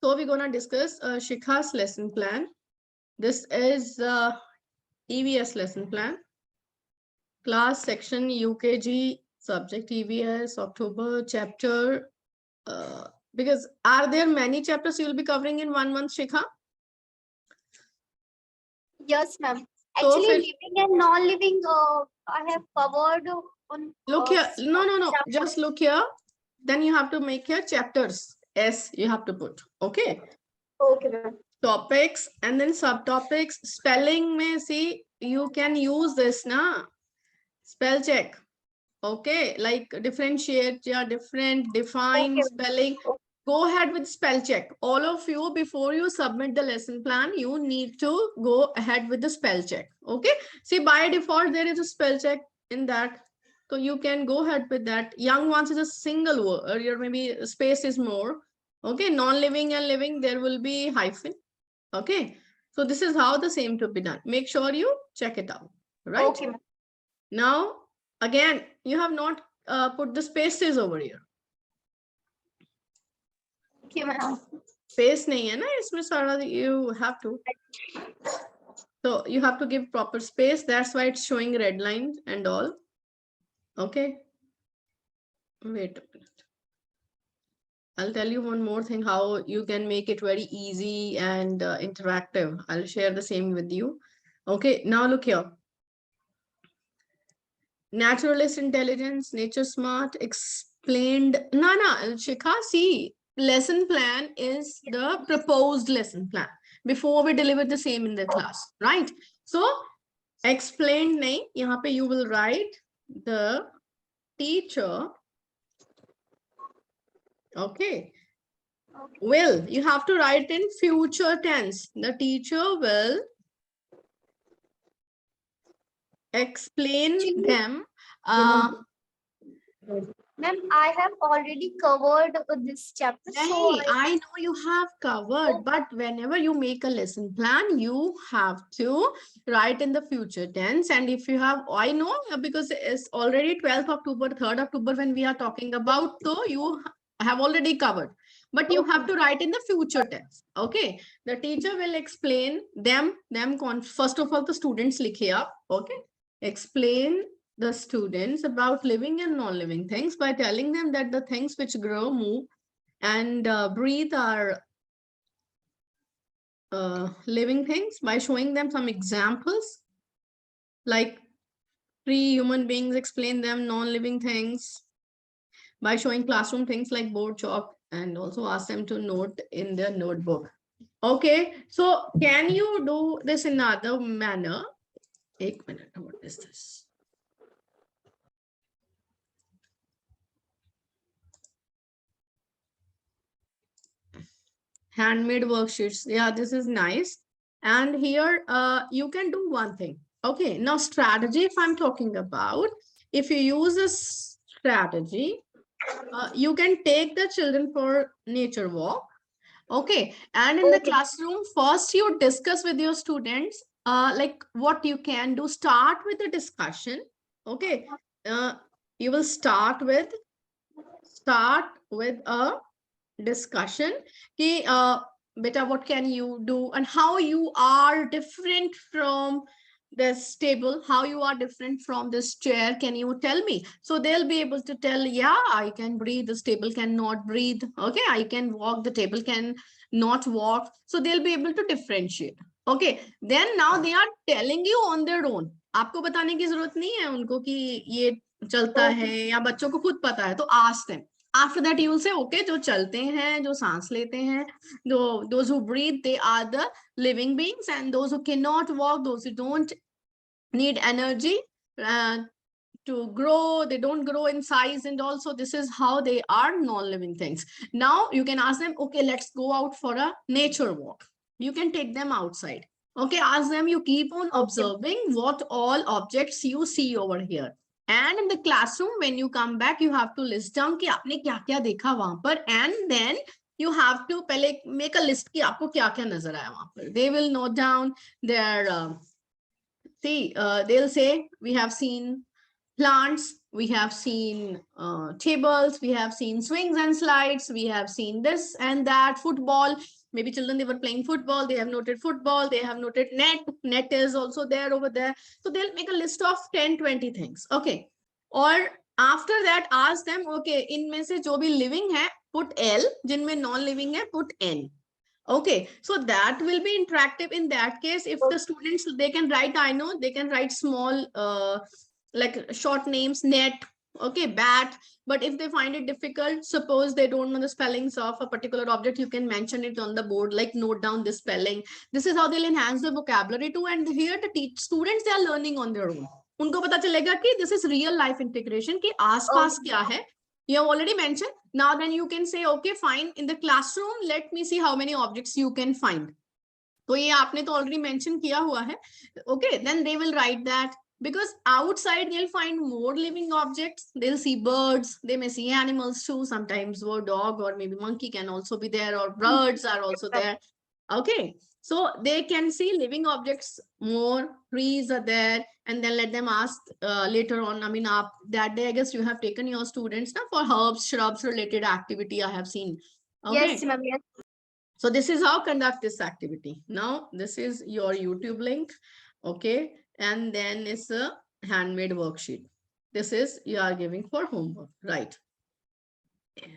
So we're gonna discuss Shikha's lesson plan. This is EVS lesson plan. Class section UKG subject EVS October chapter. Because are there many chapters you will be covering in 1 month, Shikha? Yes, ma'am. So Actually, living and non-living, I have covered on. Look here. No. Just look here. Then you have to make your chapters. S you have to put. Okay. Okay, ma'am. Topics and then subtopics. Spelling may see you can use this na. Spell check. Okay, like differentiate, yeah, different, define, Okay. spelling. Go ahead with spell check. All of you, before you submit the lesson plan, you need to go ahead with the spell check. Okay. See, by default, there is a spell check in that. So you can go ahead with that. Young ones is a single word, or maybe space is more. Okay. Non-living and living, there will be hyphen. Okay. So this is how the same to be done. Make sure you check it out. Right. Okay. Now, again, you have not put the spaces over here. Okay, ma'am. Space nahi hai na, isme sara you have to. So you have to give proper space. That's why it's showing red line and all. Okay. Wait a minute. I'll tell you one more thing, how you can make it very easy and interactive. I'll share the same with you. Okay, now look here. Naturalist intelligence, nature smart, explained. No, Shikha, see, lesson plan is the proposed lesson plan before we deliver the same in the class, right? So, explained nahi, yahan pe you will write the teacher. Okay. Will, you have to write in future tense. The teacher will explain them. Ma'am, I have already covered this chapter. So I know you have covered, but whenever you make a lesson plan, you have to write in the future tense. And if you have, I know because it's already 12th October, 3rd October when we are talking about, so you have already covered. But you have to write in the future tense. Okay. The teacher will explain them. First of all, the students likhe up. Okay. Explain the students about living and non-living things by telling them that the things which grow, move, and breathe are living things, by showing them some examples like pre-human beings, explain them non-living things by showing classroom things like board, chalk, and also ask them to note in their notebook. Okay, so can you do this in another manner? 1 minute, what is this? Handmade worksheets. Yeah, this is nice. And here you can do one thing. Okay, now strategy, if I'm talking about, if you use a strategy, you can take the children for nature walk. Okay, and in the classroom, first you discuss with your students like what you can do. Start with the discussion. Okay, you will start with a discussion ki, beta, what can you do and how you are different from this table, how you are different from this chair, can you tell me? So they'll be able to tell, yeah, I can breathe, this table cannot breathe. Okay, I can walk, the table can not walk. So they'll be able to differentiate. Okay, then now they are telling you on their own. आपको बताने की जरूरत नहीं है उनको कि ये चलता है, या बच्चों को खुद पता है, तो ask them. After that, you will say, okay, जो चलते हैं, जो सांस लेते हैं, those who breathe, they are the living beings, and those who cannot walk, those who don't need energy to grow, they don't grow in size, and also this is how they are non-living things. Now you can ask them, okay, let's go out for a nature walk. You can take them outside. Okay, ask them, you keep on observing what all objects you see over here. And in the classroom, when you come back, you have to list down कि आपने क्या क्या देखा वहां पर, and then you have to पहले make a list कि आपको क्या क्या नजर आया वहां पर. They will note down their see, they'll say we have seen plants, we have seen tables, we have seen swings and slides, we have seen this and that, football. Maybe children, they were playing football, they have noted football, they have noted net is also there over there. So they'll make a list of 10-20 things. Okay. Or after that, ask them, okay, इनमें से जो भी living है, put L, जिनमें non living है, put N. Okay, so that will be interactive. In that case, if the students, they can write, I know they can write small like short names, net, okay, bat. But if they find it difficult, suppose they don't know the spellings of a particular object, you can mention it on the board, like note down the spelling. This is how they'll enhance the vocabulary too. And here the students, they are learning on their own. उनको पता चलेगा कि this is real life integration, कि आसपास क्या है. You have already mentioned. Now then you can say, okay, fine. In the classroom, let me see how many objects you can find. तो ये आपने तो already mention किया हुआ है. Okay, then they will write that. Because outside they'll find more living objects. They'll see birds. They may see animals too. Sometimes a dog or maybe monkey can also be there, or birds are also there. Okay, so they can see living objects more, trees are there, and then let them ask later on. I mean, that day, I guess you have taken your students now for herbs, shrubs related activity, I have seen. Okay. Yes, ma'am. Yes. So this is how conduct this activity. Now, this is your YouTube link. Okay. And then it's a handmade worksheet. This is you are giving for homework, right?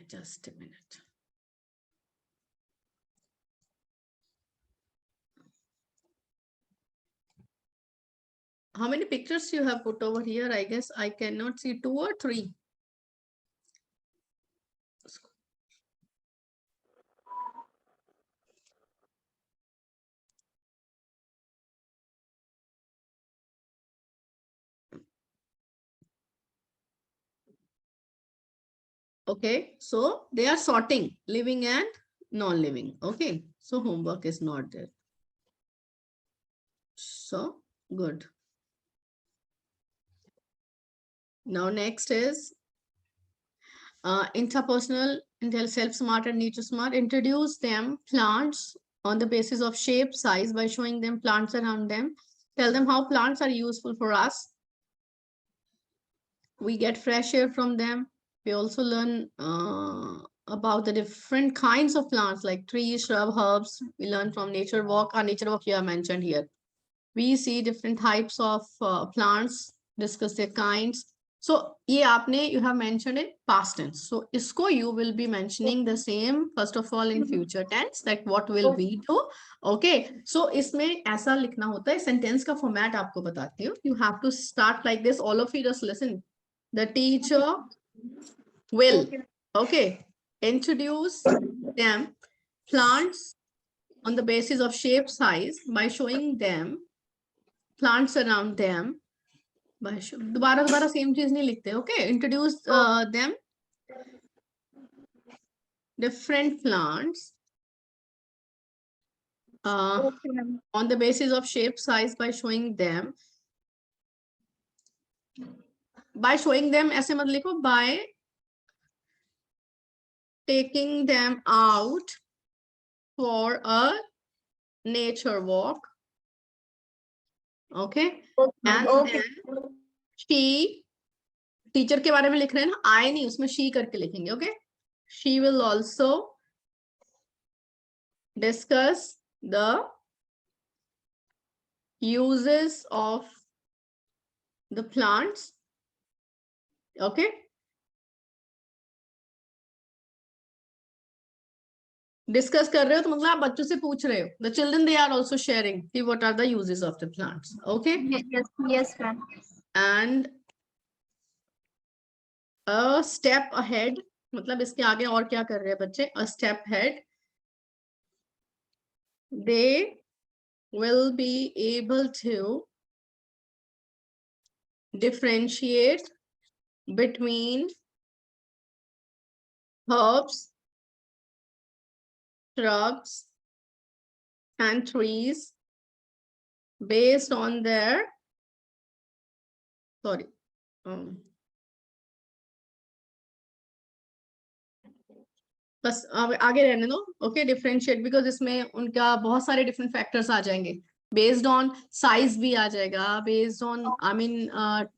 Just a minute. How many pictures you have put over here? I guess I cannot see 2 or 3. Okay, so they are sorting living and non-living. Okay, so homework is not there. So good. Now next is interpersonal, self-smart and nature smart. Introduce them plants on the basis of shape, size by showing them plants around them. Tell them how plants are useful for us. We get fresh air from them. We also learn about the different kinds of plants like trees, shrub, herbs. We learn from nature walk. Our nature walk you have mentioned here. We see different types of plants, discuss their kinds. So ये आपने you have mentioned it past tense. So इसको you will be mentioning the same first of all in future tense, that what will we do. Okay. So इसमें ऐसा लिखना होता है. Sentence का format आपको बताती हूँ. You have to start like this. All of you just listen. The teacher will, okay, introduce them plants on the basis of shape, size by showing them plants around them. दोबारा same चीज नहीं लिखते. Okay, introduce them different plants on the basis of shape, size by showing them. By showing them ऐसे मत लिखो, by taking them out for a nature walk. Okay, and then she, teacher के बारे में लिख रहे हैं ना, I नहीं, उसमें she करके लिखेंगे. Okay, she will also discuss the uses of the plants. Okay, discuss कर रहे हो तो मतलब आप बच्चों से पूछ रहे हो. The children, they are also sharing what are the uses of the plants. Okay. Yes, ma'am. And a step ahead, मतलब इसके आगे और क्या कर रहे हैं बच्चे? A step ahead, they will be able to differentiate between herbs, shrubs, and trees based on their, sorry, बस आगे रहने दो. ओके, डिफरेंशिएट, बिकॉज इसमें उनका बहुत सारे डिफरेंट फैक्टर्स आ जाएंगे. बेस्ड ऑन साइज भी आ जाएगा, based on I mean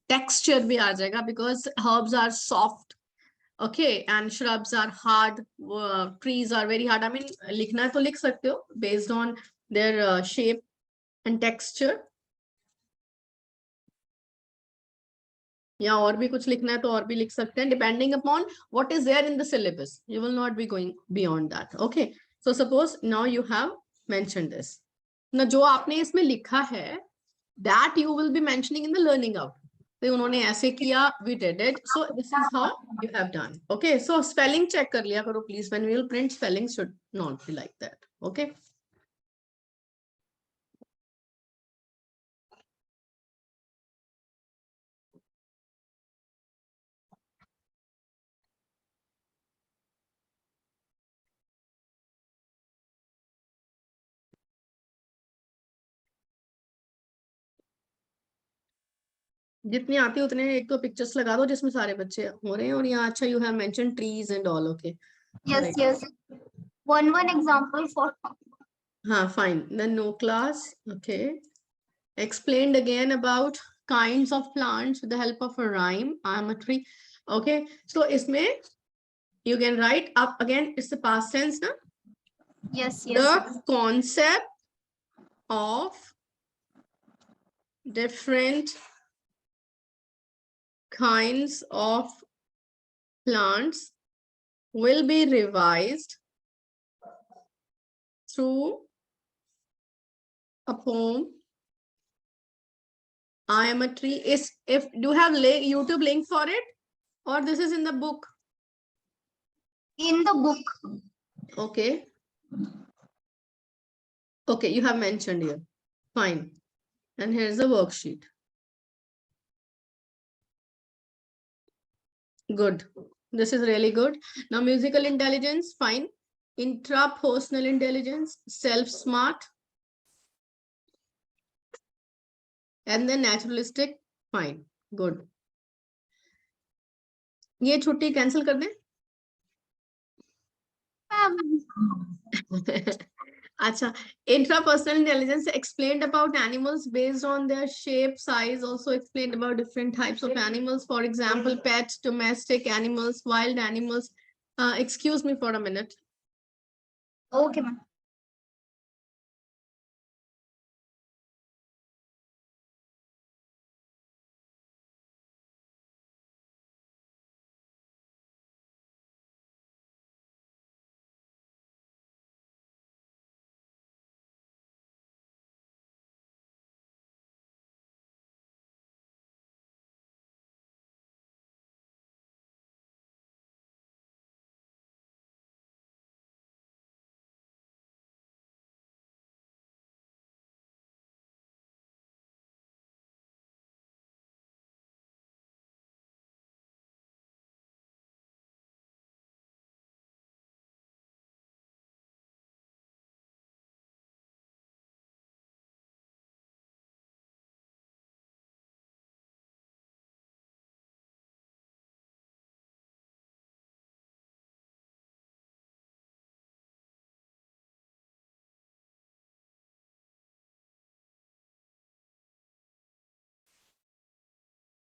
texture भी आ जाएगा, because herbs are soft, okay, and shrubs are hard, trees are very hard. I mean लिखना है तो लिख सकते हो based on their shape and texture, या और भी कुछ लिखना है तो और भी लिख सकते हैं, depending upon what is there in the syllabus, you will not be going beyond that. Okay, so suppose now you have mentioned this, ना जो आपने इसमें लिखा है that you will be mentioning in the learning out. तो उन्होंने ऐसे किया, we did it, so this is how you have done. Okay, so spelling check कर लिया करो please, when we will print spelling should not be like that. Okay, जितनी आती है उतने एक दो पिक्चर्स लगा दो जिसमें सारे बच्चे हो रहे हैं, और यहाँ अच्छा you have mention trees and all. Okay, Yes, yes. One example for. हाँ, fine, then no class. Okay, explained again about kinds of plants with the help of a rhyme. I am a tree. Okay, so इसमें you can write up again, it's the past tense na? Yes, yes. The concept of different kinds of plants will be revised through a poem. I am a tree. Is if do you have YouTube link for it, or this is in the book? In the book. Okay. Okay, you have mentioned here. Fine. And here's the worksheet. Good. This is really good. Now, musical intelligence, fine. Intrapersonal intelligence, self-smart. And then naturalistic, fine. Good. ये छुट्टी cancel कर दें? Acha, intrapersonal intelligence explained about animals based on their shape, size, also explained about different types of animals. For example, pets, domestic animals, wild animals. Excuse me for a minute. Okay, ma'am.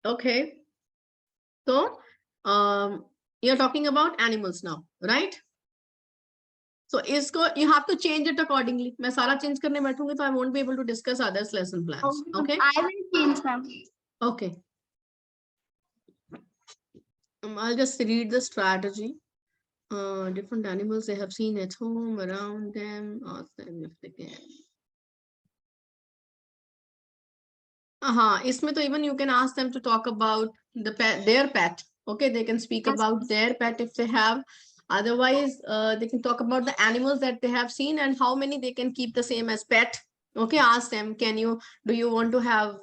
Okay. So, you're talking about animals now, right? So, isko, you have to change it accordingly. मैं सारा change करने बैठूंगी तो I won't be able to discuss others lesson plans. Okay? I will change, ma'am. Okay. I'll just read the strategy. Different animals they have seen at home, around them, ask them if they can. इसमें तो even you can ask them to talk about the pet, their pet. Okay, they can speak about their pet if they have. Otherwise, they can talk about the animals that they have seen and how many they can keep the same as pet. Okay, ask them, do you want to have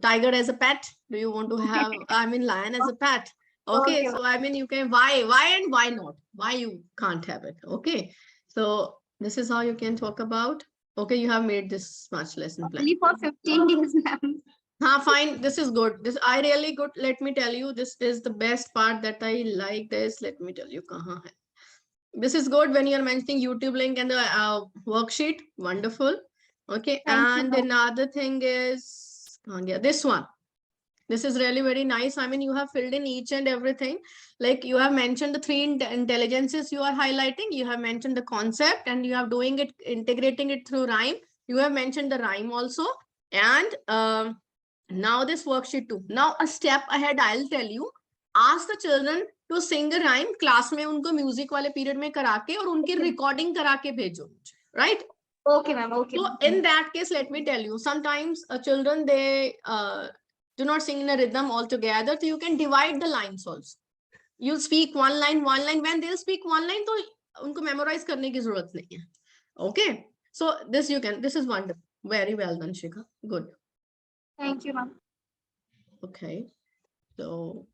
tiger as a pet? Do you want to have, I mean, lion as a pet? Okay, so I mean, you can, why and why not? Why you can't have it? Okay, so this is how you can talk about. Okay, you have made this much lesson plan. Only for 15 days, ma'am. Fine. This is good. This I really good. Let me tell you, this is the best part that I like this. Let me tell you, kahan hai. This is good when you're mentioning YouTube link and the worksheet. Wonderful. Okay, Thank you, and ma'am. another thing is yeah, this one. This is really very nice. I mean, you have filled in each and everything. Like you have mentioned the three intelligences you are highlighting. You have mentioned the concept and you are doing it, integrating it through rhyme. You have mentioned the rhyme also. And now this worksheet too. Now a step ahead, I'll tell you. Ask the children to sing a rhyme. Class में उनको music वाले period में करा के और उनकी recording करा के भेजो. Right? Okay, ma'am. Okay. So in that case, let me tell you, sometimes children, they do not sing in a rhythm altogether. So you can divide the lines also. You speak one line. When they'll speak one line, तो उनको memorize करने की जरूरत नहीं है. Okay. So this you can. This is wonderful. Very well done, Shikha. Good. Thank you, ma'am. Okay. So